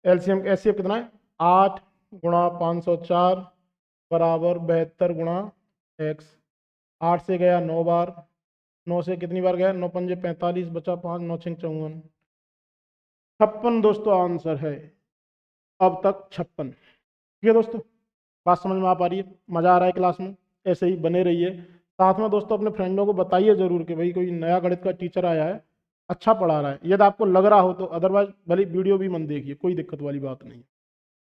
एलसीएम एचसीएफ कितना है, 8 गुणा 504 बराबर 72 गुणा एक्स। 8 से गया 9 बार, 9 से कितनी बार गया, 9 पंजे 45, बचा 5, 9 6 54, 56 दोस्तों आंसर है। अब तक 56। ठीक है दोस्तों, बात समझ में आ पा रही है? मज़ा आ रहा है क्लास में? ऐसे ही बने रहिए। साथ में दोस्तों अपने फ्रेंडों को बताइए जरूर कि भाई कोई नया गणित का टीचर आया है, अच्छा पढ़ा रहा है, यदि आपको लग रहा हो तो। अदरवाइज भले वीडियो भी मन देखिए, कोई दिक्कत वाली बात नहीं।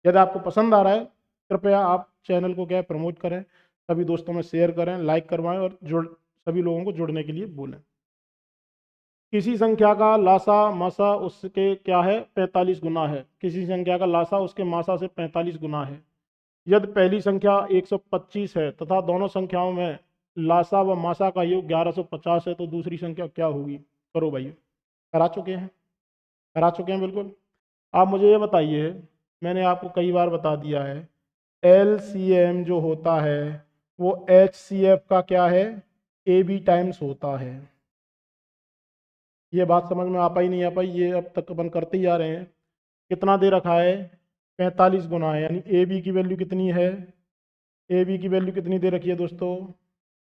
यदि आपको पसंद आ रहा है, कृपया आप चैनल को क्या है, प्रमोट करें, सभी दोस्तों में शेयर करें, लाइक करवाएं, और सभी लोगों को जुड़ने के लिए बोलें। किसी संख्या का लासा मासा उसके क्या है, 45 गुना है। किसी संख्या का लासा उसके मासा से 45 गुना है। यदि पहली संख्या 125 है तथा दोनों संख्याओं में लासा व मासा का योग 1150 है तो दूसरी संख्या क्या होगी? करो भाई। करा चुके हैं, करा चुके हैं बिल्कुल। आप मुझे ये बताइए, मैंने आपको कई बार बता दिया है, एलसीएम जो होता है वो एचसीएफ का क्या है, AB टाइम्स होता है। ये बात समझ में आ पाई, नहीं आ पाई? ये अब तक अपन करते ही आ रहे हैं। कितना दे रखा है, 45 गुना है, यानी AB की वैल्यू कितनी है, ए बी की वैल्यू कितनी दे रखी है दोस्तों?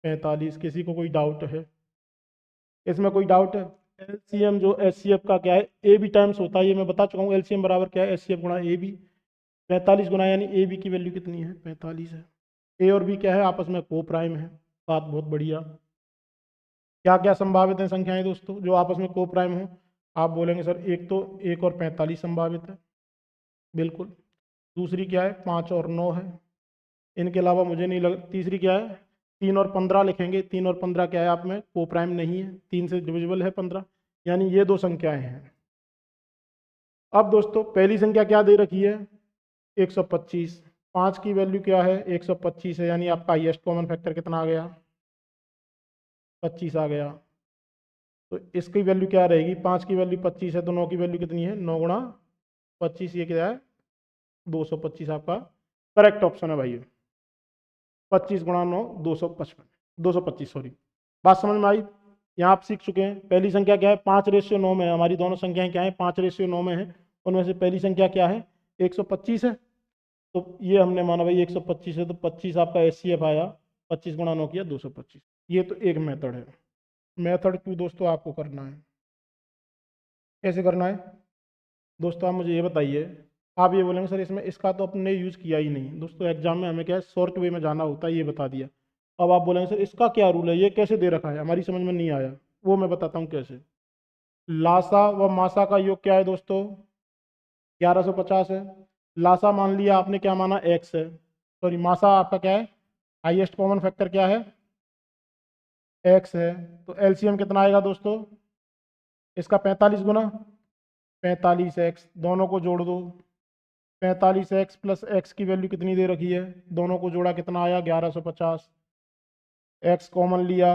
45। किसी को कोई डाउट है इसमें? कोई डाउट है? एलसीएम जो एचसीएफ का क्या है, ए बी टाइम्स होता है, ये मैं बता चुका हूँ। एलसीएम बराबर क्या है? एचसीएफ गुणा ए बी। 45 गुना यानी ए बी की वैल्यू कितनी है? 45 है। ए और बी क्या है? आपस में को प्राइम है। बात बहुत बढ़िया। क्या क्या संभावित है संख्याएं दोस्तों जो आपस में को प्राइम हो? आप बोलेंगे सर एक तो 1 और 45 संभावित है, बिल्कुल। दूसरी क्या है? 5 और 9 है। इनके अलावा मुझे नहीं लग। तीसरी क्या है? 3 और 15 लिखेंगे। 3 और 15 क्या है? आप में को प्राइम नहीं है, 3 से डिविजिबल है 15, यानी ये दो संख्याएं हैं। अब दोस्तों पहली संख्या क्या दे रखी है? 125। 5 की वैल्यू क्या है? 125 है, यानी आपका हाईएस्ट कॉमन फैक्टर कितना आ गया? 25 आ गया। तो इसकी वैल्यू क्या रहेगी? 5 की वैल्यू 25 है तो 9 की वैल्यू कितनी है? 9 गुणा 25, ये क्या है? 225 आपका करेक्ट ऑप्शन है भाई। 25 गुणा 9 255, 225 सॉरी। बात समझ में आई? यहाँ आप सीख चुके हैं। पहली संख्या क्या है? 5:9 में है। हमारी दोनों संख्याएं क्या है? 5:9 में है। उनमें से पहली संख्या क्या है? 125 है। तो ये हमने माना भाई 125 है, तो 25 आपका एचसीएफ आया। 25 गुणा 9 किया 225। ये तो एक मेथड है। मेथड क्यों दोस्तों आपको करना है? कैसे करना है दोस्तों? आप मुझे ये बताइए। आप ये बोलेंगे सर इसमें इसका तो अपने यूज़ किया ही नहीं। दोस्तों एग्जाम में हमें क्या है, शॉर्ट वे में जाना होता है, ये बता दिया। अब आप बोलेंगे सर इसका क्या रूल है, ये कैसे दे रखा है, हमारी समझ में नहीं आया। वो मैं बताता हूँ कैसे। लासा व मासा का योग क्या है दोस्तों? 1150 है। लासा मान लिया आपने, क्या माना? एक्स है। सॉरी, मासा आपका क्या है? हाईएस्ट कॉमन फैक्टर क्या है? एक्स है। तो एलसीएम कितना आएगा दोस्तों इसका? 45 गुना 45x, दोनों को जोड़ दो। 45x प्लस एक्स की वैल्यू कितनी दे रखी है? दोनों को जोड़ा कितना आया? 1150। एक्स कॉमन लिया,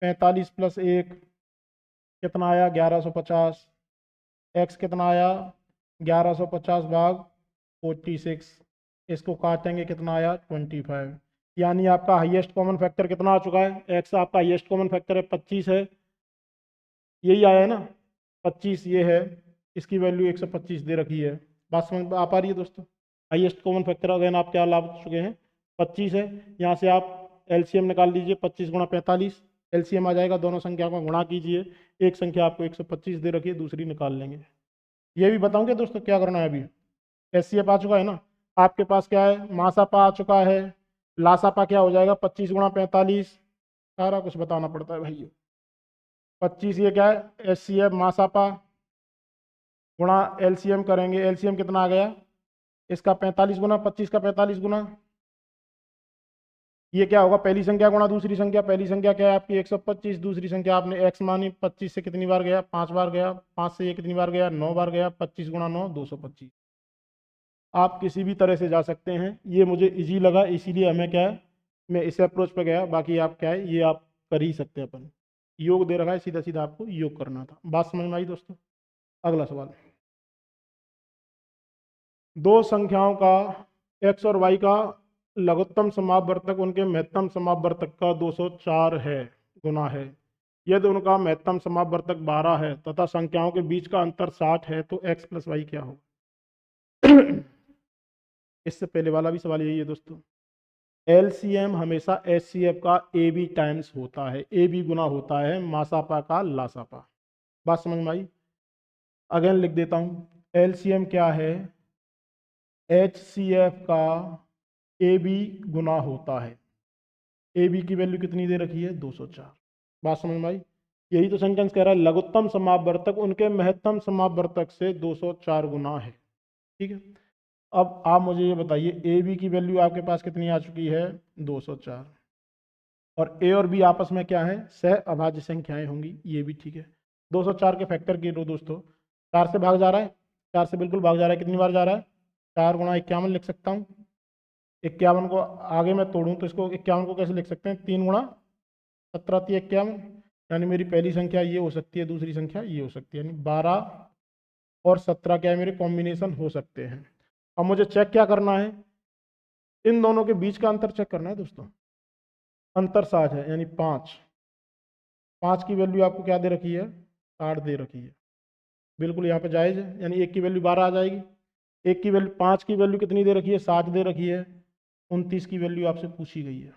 45 प्लस 1 कितना आया? 1150। एक्स कितना आया? 1150 भाग 46। इसको काटेंगे, कितना आया? 25। यानी आपका हाईएस्ट कॉमन फैक्टर कितना आ चुका है? एक्स आपका हाईएस्ट कॉमन फैक्टर है, 25 है। यही आया है ना? 25 ये है। इसकी वैल्यू 125 दे रखी है। बात समझ में आ पा रही है दोस्तों? हाईएस्ट कॉमन फैक्टर अगेन आप क्या ला चुके हैं? 25 है। यहाँ से आप एलसीएम निकाल लीजिए। 25 गुणा 45 एलसीएम आ जाएगा। दोनों संख्या को गुणा कीजिए। एक संख्या आपको 125 दे रखी है, दूसरी निकाल लेंगे। ये भी बताऊंगे दोस्तों क्या करना है। अभी एचसीएफ आ चुका है ना आपके पास, क्या है? मासापा आ चुका है। लासापा क्या हो जाएगा? 25 गुणा 45। सारा कुछ बताना पड़ता है भाई। 25 ये क्या है? एचसीएफ मासापा गुणा एलसीएम करेंगे। एलसीएम कितना आ गया इसका? 45 गुना 25 का 45 गुना, ये क्या होगा? पहली संख्या गुणा दूसरी संख्या। पहली संख्या क्या है आपकी? 125। दूसरी संख्या आपने एक्स मानी। 25 से कितनी बार गया? 5 बार गया। 5 से ये कितनी बार गया? 9 बार गया। 25 गुणा 9 225। आप किसी भी तरह से जा सकते हैं, ये मुझे इजी लगा इसीलिए हमें क्या है, मैं इस अप्रोच पे गया। बाकी आप क्या है, ये आप कर ही सकते हैं। अपन योग दे रखा है, सीधा सीधा आपको योग करना था। बात समझ में आई दोस्तों? अगला सवाल। दो संख्याओं का एक्स और वाई का लघुत्तम समापवर्तक उनके महत्तम समापवर्तक का 204 है गुना है। यदि उनका महत्तम समापवर्तक 12 है तथा संख्याओं के बीच का अंतर 60 है तो एक्स प्लस वाई क्या होगा? इससे पहले वाला भी सवाल यही है दोस्तों। एलसीएम हमेशा एचसीएफ का ए बी टाइम्स होता है, ए बी गुना होता है मासापा का लासापा। बात समझ में आई? अगेन लिख देता हूं। एलसीएम क्या है? एच सी एफ का ए बी गुना होता है। ए बी की वैल्यू कितनी दे रखी है? 204। बात समझ में आई? यही तो सेंटेंस कह रहा है, लघुत्तम समापवर्तक उनके महत्तम समापवर्तक से 204 गुना है। ठीक है। अब आप मुझे ये बताइए, ए बी की वैल्यू आपके पास कितनी आ चुकी है? 204। और ए और बी आपस में क्या है? सह अभाज्य संख्याएं होंगी, ये भी ठीक है। 204 के फैक्टर की लो दोस्तों। 4 से भाग जा रहा है, 4 से बिल्कुल भाग जा रहा है। कितनी बार जा रहा है? 4 गुणा 51 लिख सकता हूँ। 51 को आगे मैं तोड़ूं तो इसको 51 को कैसे लिख सकते हैं? 3 गुणा 17 51, यानी मेरी पहली संख्या ये हो सकती है, दूसरी संख्या ये हो सकती है, यानी 12 और 17 क्या है मेरे? कॉम्बिनेशन हो सकते हैं। अब मुझे चेक क्या करना है? इन दोनों के बीच का अंतर चेक करना है दोस्तों। अंतर 60 है, यानी 5। 5 की वैल्यू आपको क्या दे रखी है? 60 दे रखी है। बिल्कुल यहाँ पे जायज़ है, यानी एक की वैल्यू 12 आ जाएगी। एक की वैल्यू 5 की वैल्यू कितनी दे रखी है? 60 दे रखी है। 29 की वैल्यू आपसे पूछी गई है।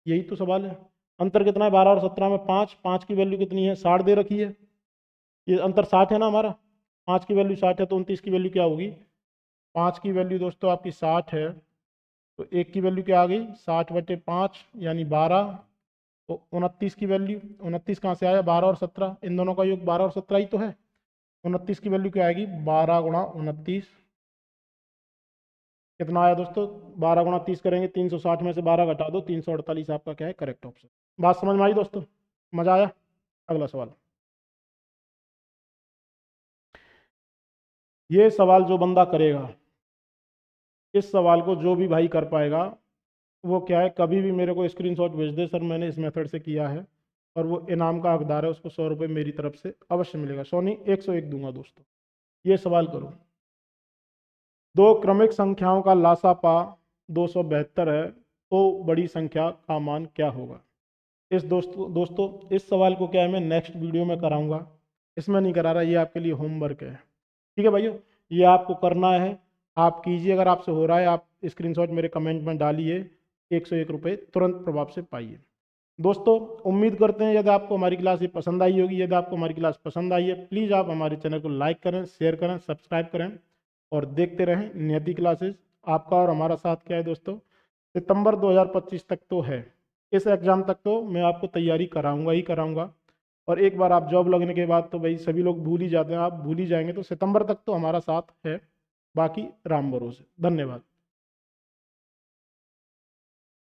यही तो सवाल है। अंतर कितना है 12 और 17 में? 5। 5 की वैल्यू कितनी है? 60 दे रखी है। ये अंतर 60 है ना हमारा। 5 की वैल्यू 60 है तो 29 की वैल्यू क्या होगी? 5 की वैल्यू दोस्तों आपकी 60 है तो 1 की वैल्यू क्या आ गई? 60/5 यानी 12। तो 29 की वैल्यू, 29 कहाँ से आया? 12 और 17, इन दोनों का योग 12 और 17 ही तो है। 29 की वैल्यू क्या आएगी? 12 गुणा 29। कितना आया दोस्तों? 12 गुणा 30 करेंगे, 360 में से 12 घटा दो, 348 आपका क्या है? Correct option. बात समझ में आई दोस्तों? मजा आया? अगला सवाल। ये सवाल जो बंदा करेगा, इस सवाल को जो भी भाई कर पाएगा, वो क्या है, कभी भी मेरे को स्क्रीनशॉट भेज दे, सर मैंने इस मेथड से किया है, और वो इनाम का हकदार है, उसको 100 रुपये मेरी तरफ से अवश्य मिलेगा। 100 नहीं, 101 दूंगा दोस्तों। ये सवाल करो, दो क्रमिक संख्याओं का लासापा 272 है, तो बड़ी संख्या का मान क्या होगा? इस दोस्तों इस सवाल को क्या है, मैं नेक्स्ट वीडियो में कराऊंगा, इसमें नहीं करा रहा, ये आपके लिए होमवर्क है। ठीक है भाइयों, ये आपको करना है, आप कीजिए। अगर आपसे हो रहा है, आप स्क्रीनशॉट मेरे कमेंट में डालिए, 101 रुपये तुरंत प्रभाव से पाइए। दोस्तों उम्मीद करते हैं यदि आपको हमारी क्लास ये पसंद आई होगी। यदि आपको हमारी क्लास पसंद आई है, प्लीज़ आप हमारे चैनल को लाइक करें, शेयर करें, सब्सक्राइब करें और देखते रहें नियति क्लासेस। आपका और हमारा साथ क्या है दोस्तों, सितंबर 2025 तक तो है, इस एग्ज़ाम तक तो मैं आपको तैयारी कराऊंगा ही कराऊंगा। और एक बार आप जॉब लगने के बाद तो भाई सभी लोग भूल ही जाते हैं, आप भूल ही जाएंगे, तो सितंबर तक तो हमारा साथ है। बाकी राम भरोसे। धन्यवाद।